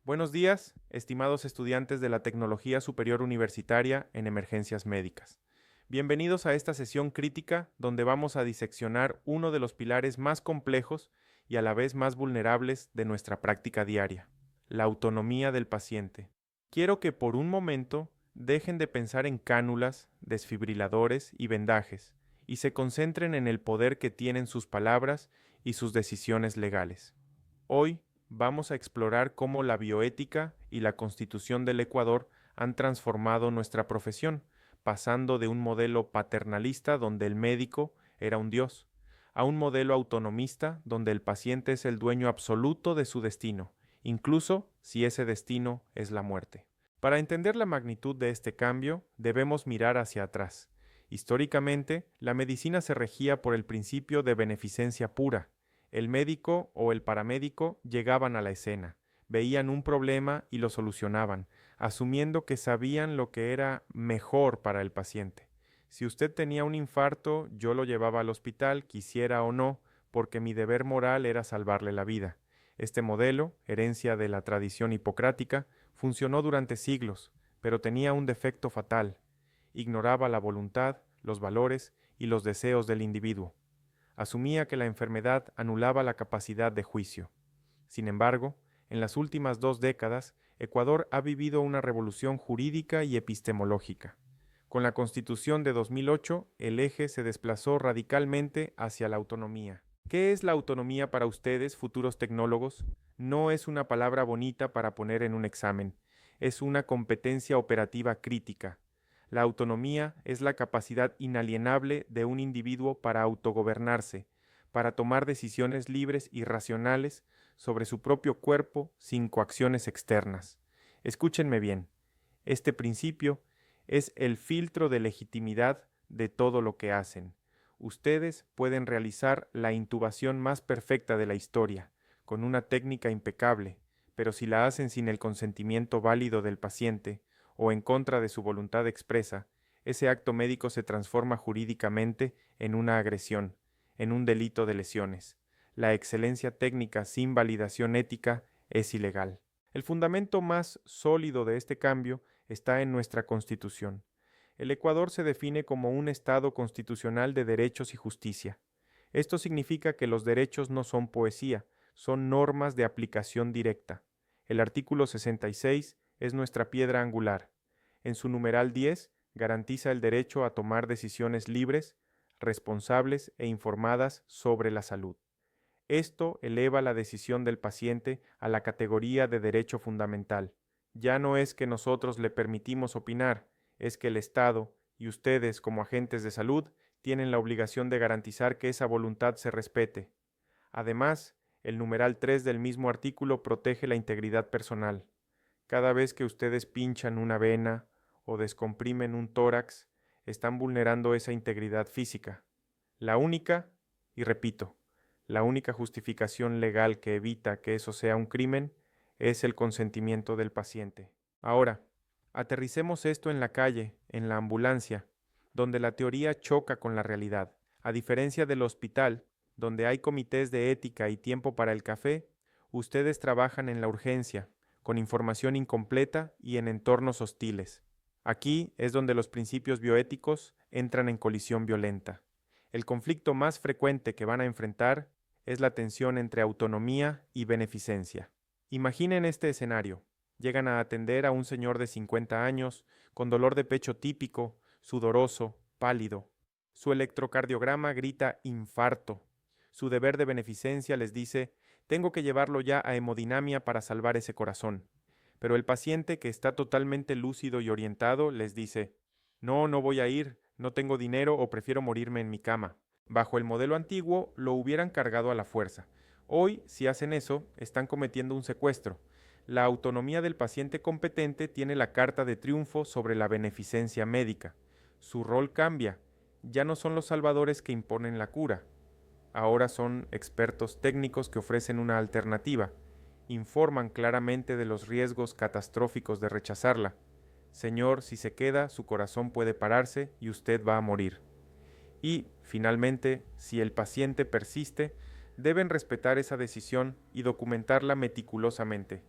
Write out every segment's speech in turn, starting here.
Buenos días, estimados estudiantes de la Tecnología Superior Universitaria en Emergencias Médicas. Bienvenidos a esta sesión crítica donde vamos a diseccionar uno de los pilares más complejos y a la vez más vulnerables de nuestra práctica diaria, la autonomía del paciente. Quiero que por un momento dejen de pensar en cánulas, desfibriladores y vendajes y se concentren en el poder que tienen sus palabras y sus decisiones legales. Hoy vamos a explorar cómo la bioética y la Constitución del Ecuador han transformado nuestra profesión, pasando de un modelo paternalista donde el médico era un dios, a un modelo autonomista donde el paciente es el dueño absoluto de su destino, incluso si ese destino es la muerte. Para entender la magnitud de este cambio, debemos mirar hacia atrás. Históricamente, la medicina se regía por el principio de beneficencia pura. El médico o el paramédico llegaban a la escena, veían un problema y lo solucionaban, asumiendo que sabían lo que era mejor para el paciente. Si usted tenía un infarto, yo lo llevaba al hospital, quisiera o no, porque mi deber moral era salvarle la vida. Este modelo, herencia de la tradición hipocrática, funcionó durante siglos, pero tenía un defecto fatal. Ignoraba la voluntad, los valores y los deseos del individuo. Asumía que la enfermedad anulaba la capacidad de juicio. Sin embargo, en las últimas 2 décadas, Ecuador ha vivido una revolución jurídica y epistemológica. Con la Constitución de 2008, el eje se desplazó radicalmente hacia la autonomía. ¿Qué es la autonomía para ustedes, futuros tecnólogos? No es una palabra bonita para poner en un examen, es una competencia operativa crítica. La autonomía es la capacidad inalienable de un individuo para autogobernarse, para tomar decisiones libres y racionales sobre su propio cuerpo sin coacciones externas. Escúchenme bien, este principio es el filtro de legitimidad de todo lo que hacen. Ustedes pueden realizar la intubación más perfecta de la historia, con una técnica impecable, pero si la hacen sin el consentimiento válido del paciente o en contra de su voluntad expresa, ese acto médico se transforma jurídicamente en una agresión, en un delito de lesiones. La excelencia técnica sin validación ética es ilegal. El fundamento más sólido de este cambio está en nuestra Constitución. El Ecuador se define como un Estado constitucional de derechos y justicia. Esto significa que los derechos no son poesía, son normas de aplicación directa. El artículo 66 es nuestra piedra angular. En su numeral 10 garantiza el derecho a tomar decisiones libres, responsables e informadas sobre la salud. Esto eleva la decisión del paciente a la categoría de derecho fundamental. Ya no es que nosotros le permitimos opinar, es que el Estado y ustedes como agentes de salud tienen la obligación de garantizar que esa voluntad se respete. Además, el numeral 3 del mismo artículo protege la integridad personal. Cada vez que ustedes pinchan una vena o descomprimen un tórax, están vulnerando esa integridad física. La única, y repito, la única justificación legal que evita que eso sea un crimen es el consentimiento del paciente. Ahora, aterricemos esto en la calle, en la ambulancia, donde la teoría choca con la realidad. A diferencia del hospital, donde hay comités de ética y tiempo para el café, ustedes trabajan en la urgencia, con información incompleta y en entornos hostiles. Aquí es donde los principios bioéticos entran en colisión violenta. El conflicto más frecuente que van a enfrentar es la tensión entre autonomía y beneficencia. Imaginen este escenario. Llegan a atender a un señor de 50 años, con dolor de pecho típico, sudoroso, pálido. Su electrocardiograma grita infarto. Su deber de beneficencia les dice, tengo que llevarlo ya a hemodinamia para salvar ese corazón. Pero el paciente, que está totalmente lúcido y orientado, les dice, no, no voy a ir, no tengo dinero o prefiero morirme en mi cama. Bajo el modelo antiguo, lo hubieran cargado a la fuerza. Hoy, si hacen eso, están cometiendo un secuestro. La autonomía del paciente competente tiene la carta de triunfo sobre la beneficencia médica. Su rol cambia. Ya no son los salvadores que imponen la cura. Ahora son expertos técnicos que ofrecen una alternativa. Informan claramente de los riesgos catastróficos de rechazarla. Señor, si se queda, su corazón puede pararse y usted va a morir. Y, finalmente, si el paciente persiste, deben respetar esa decisión y documentarla meticulosamente.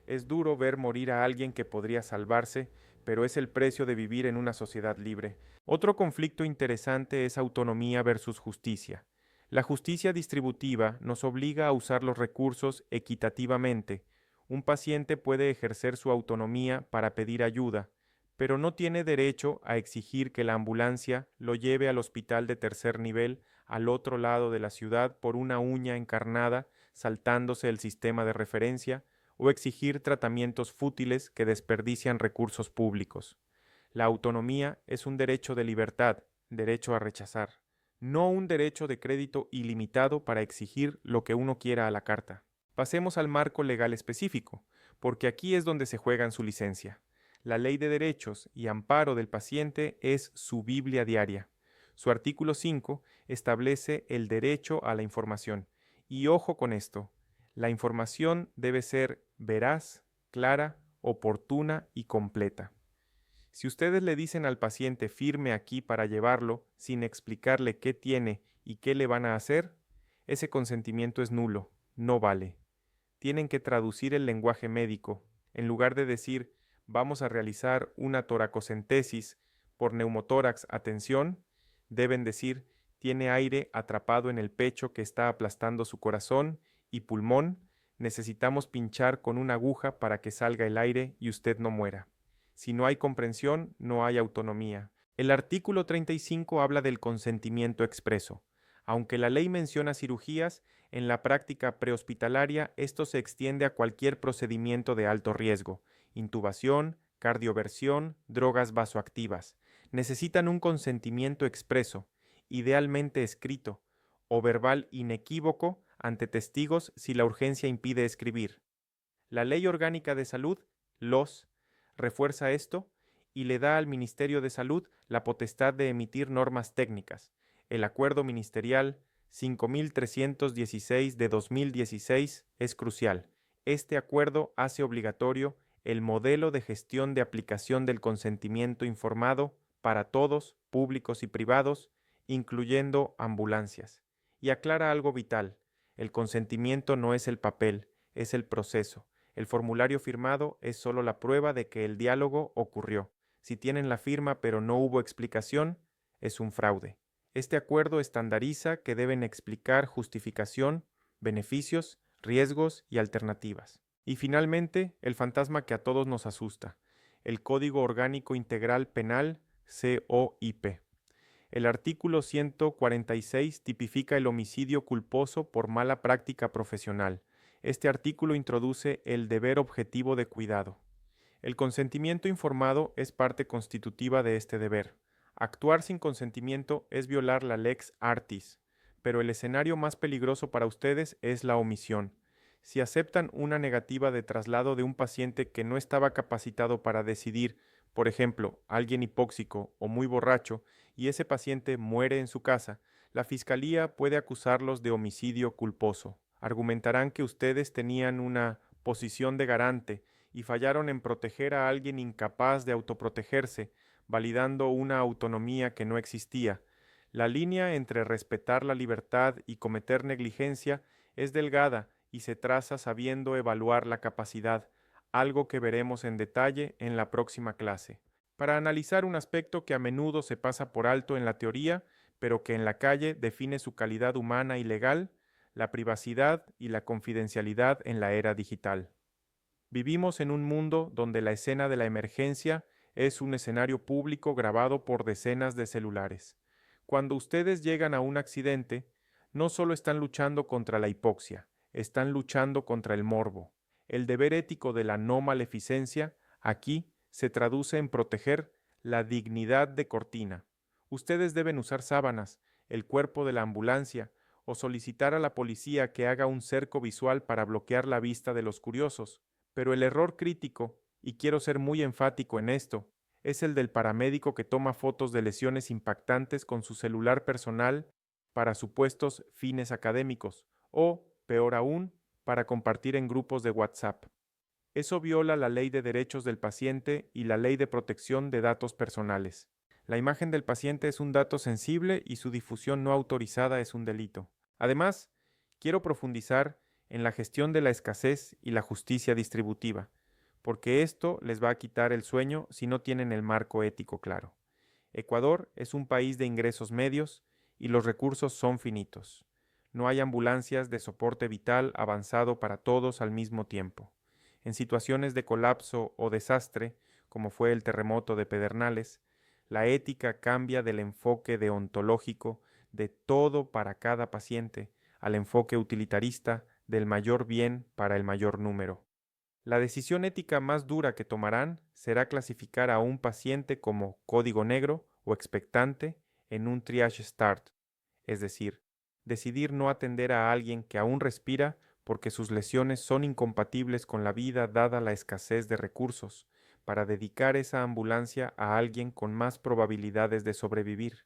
Es duro ver morir a alguien que podría salvarse, pero es el precio de vivir en una sociedad libre. Otro conflicto interesante es autonomía versus justicia. La justicia distributiva nos obliga a usar los recursos equitativamente. Un paciente puede ejercer su autonomía para pedir ayuda, pero no tiene derecho a exigir que la ambulancia lo lleve al hospital de tercer nivel al otro lado de la ciudad por una uña encarnada, saltándose el sistema de referencia, o exigir tratamientos fútiles que desperdician recursos públicos. La autonomía es un derecho de libertad, derecho a rechazar, no un derecho de crédito ilimitado para exigir lo que uno quiera a la carta. Pasemos al marco legal específico, porque aquí es donde se juegan su licencia. La Ley de Derechos y Amparo del Paciente es su Biblia diaria. Su artículo 5 establece el derecho a la información. Y ojo con esto, la información debe ser veraz, clara, oportuna y completa. Si ustedes le dicen al paciente firme aquí para llevarlo sin explicarle qué tiene y qué le van a hacer, ese consentimiento es nulo, no vale. Tienen que traducir el lenguaje médico. En lugar de decir vamos a realizar una toracocentesis por neumotórax, atención, deben decir tiene aire atrapado en el pecho que está aplastando su corazón y pulmón, necesitamos pinchar con una aguja para que salga el aire y usted no muera. Si no hay comprensión, no hay autonomía. El artículo 35 habla del consentimiento expreso. Aunque la ley menciona cirugías, en la práctica prehospitalaria esto se extiende a cualquier procedimiento de alto riesgo, intubación, cardioversión, drogas vasoactivas. Necesitan un consentimiento expreso, idealmente escrito, o verbal inequívoco ante testigos si la urgencia impide escribir. La Ley Orgánica de Salud, LOS, refuerza esto y le da al Ministerio de Salud la potestad de emitir normas técnicas. El Acuerdo Ministerial 5316 de 2016 es crucial. Este acuerdo hace obligatorio el modelo de gestión de aplicación del consentimiento informado para todos, públicos y privados, incluyendo ambulancias. Y aclara algo vital: el consentimiento no es el papel, es el proceso. El formulario firmado es solo la prueba de que el diálogo ocurrió. Si tienen la firma pero no hubo explicación, es un fraude. Este acuerdo estandariza que deben explicar justificación, beneficios, riesgos y alternativas. Y finalmente, el fantasma que a todos nos asusta, el Código Orgánico Integral Penal, COIP. El artículo 146 tipifica el homicidio culposo por mala práctica profesional. Este artículo introduce el deber objetivo de cuidado. El consentimiento informado es parte constitutiva de este deber. Actuar sin consentimiento es violar la lex artis, pero el escenario más peligroso para ustedes es la omisión. Si aceptan una negativa de traslado de un paciente que no estaba capacitado para decidir, por ejemplo, alguien hipóxico o muy borracho, y ese paciente muere en su casa, la Fiscalía puede acusarlos de homicidio culposo. Argumentarán que ustedes tenían una posición de garante y fallaron en proteger a alguien incapaz de autoprotegerse, validando una autonomía que no existía. La línea entre respetar la libertad y cometer negligencia es delgada y se traza sabiendo evaluar la capacidad, algo que veremos en detalle en la próxima clase. Para analizar un aspecto que a menudo se pasa por alto en la teoría, pero que en la calle define su calidad humana y legal, la privacidad y la confidencialidad en la era digital. Vivimos en un mundo donde la escena de la emergencia es un escenario público grabado por decenas de celulares. Cuando ustedes llegan a un accidente, no solo están luchando contra la hipoxia, están luchando contra el morbo. El deber ético de la no maleficencia aquí se traduce en proteger la dignidad de Cortina. Ustedes deben usar sábanas, el cuerpo de la ambulancia, o solicitar a la policía que haga un cerco visual para bloquear la vista de los curiosos. Pero el error crítico, y quiero ser muy enfático en esto, es el del paramédico que toma fotos de lesiones impactantes con su celular personal para supuestos fines académicos, o, peor aún, para compartir en grupos de WhatsApp. Eso viola la ley de derechos del paciente y la ley de protección de datos personales. La imagen del paciente es un dato sensible y su difusión no autorizada es un delito. Además, quiero profundizar en la gestión de la escasez y la justicia distributiva. porque esto les va a quitar el sueño si no tienen el marco ético claro. Ecuador es un país de ingresos medios y los recursos son finitos. No hay ambulancias de soporte vital avanzado para todos al mismo tiempo. En situaciones de colapso o desastre, como fue el terremoto de Pedernales, la ética cambia del enfoque deontológico de todo para cada paciente al enfoque utilitarista del mayor bien para el mayor número. La decisión ética más dura que tomarán será clasificar a un paciente como código negro o expectante en un triage start, es decir, decidir no atender a alguien que aún respira porque sus lesiones son incompatibles con la vida dada la escasez de recursos, para dedicar esa ambulancia a alguien con más probabilidades de sobrevivir.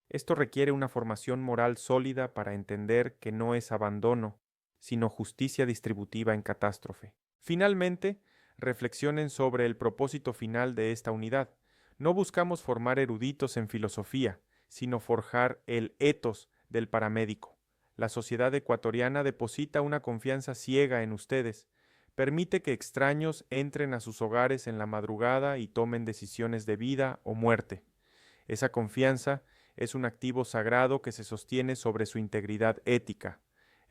Esto requiere una formación moral sólida para entender que no es abandono, sino justicia distributiva en catástrofe. Finalmente, reflexionen sobre el propósito final de esta unidad. No buscamos formar eruditos en filosofía, sino forjar el ethos del paramédico. La sociedad ecuatoriana deposita una confianza ciega en ustedes. Permite que extraños entren a sus hogares en la madrugada y tomen decisiones de vida o muerte. Esa confianza es un activo sagrado que se sostiene sobre su integridad ética.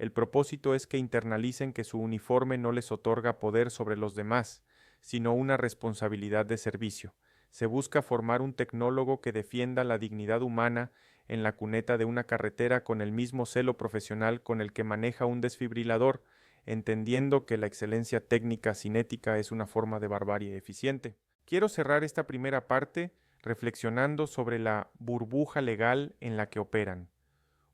El propósito es que internalicen que su uniforme no les otorga poder sobre los demás, sino una responsabilidad de servicio. Se busca formar un tecnólogo que defienda la dignidad humana en la cuneta de una carretera con el mismo celo profesional con el que maneja un desfibrilador, entendiendo que la excelencia técnica sin ética es una forma de barbarie eficiente. Quiero cerrar esta primera parte reflexionando sobre la burbuja legal en la que operan.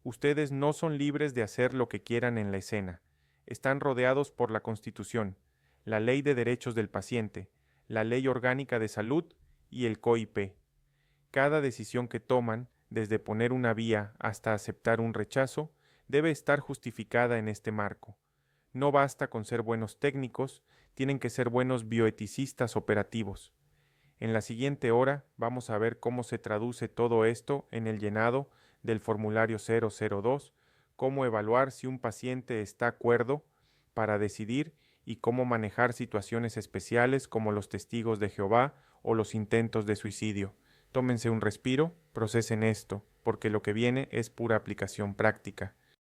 Ustedes no son libres de hacer lo que quieran en la escena. Están rodeados por la Constitución, la Ley de Derechos del Paciente, la Ley Orgánica de Salud y el COIP. Cada decisión que toman, desde poner una vía hasta aceptar un rechazo, debe estar justificada en este marco. No basta con ser buenos técnicos, tienen que ser buenos bioeticistas operativos. En la siguiente hora vamos a ver cómo se traduce todo esto en el llenado del formulario 002, cómo evaluar si un paciente está cuerdo para decidir y cómo manejar situaciones especiales como los testigos de Jehová o los intentos de suicidio. Tómense un respiro, procesen esto, porque lo que viene es pura aplicación práctica.